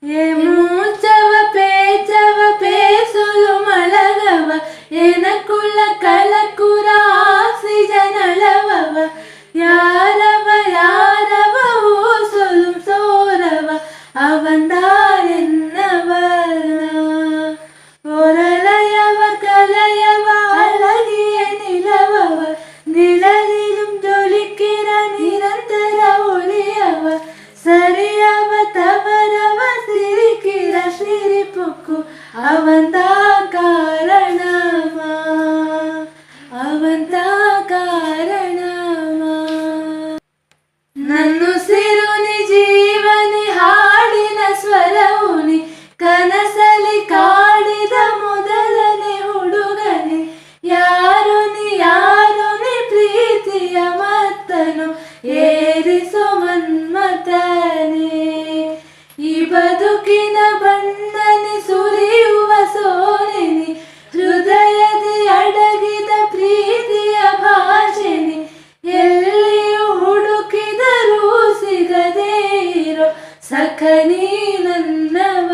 ಮೂಚವ ಪೇಸುಲು ಮಳಗವ ಏನಕುಳ ಕಲಕುರ oxygen ಅಳವವ ಯಾರವ ಊಸುಲು ಸೋರವ ಅವನ್ದಾರೆನ್ನವನ ಒರಳಯವ ಕಲಯವ ಅಳಗಿಯ ನಿಲವವ ನಿಳಲಿലും ಜೊಲಿಕಿರ ನಿರಂತರ ஒளியவ ಸರಿಯವ ತವರವ ಸಿರಿಕಿರ ಸಿರಿಪುಕ್ಕು ಅವಂತ ಕಾರಣವ ಅವಂತ ಕಾರಣವ ನನ್ನುಸಿರುನಿ ಜೀವನಿ ಹಾಡಿನ ಸ್ವರವುನಿ ಕನಸಲಿ ಕಾಡಿದ ಮೊದಲನೇ ಹುಡುಗನೆ ಯಾರು ನೀ ಪ್ರೀತಿಯ ಮತ್ತನು ಏರಿಸೋ ಮನ್ಮತನೇ ಈ ಬದುಕಿನ ಬಣ್ಣನೆ ಸುರಿಯುವ ಸೋಲಿನಿ ಹೃದಯದಿ ಅಡಗಿದ ಪ್ರೀತಿಯ ಭಾಷೆನಿ ಎಲ್ಲಿಯೂ ಹುಡುಕಿದರೂ ಸಿಗದೇ ಇರೋ ಸಖನಿ ನನ್ನವ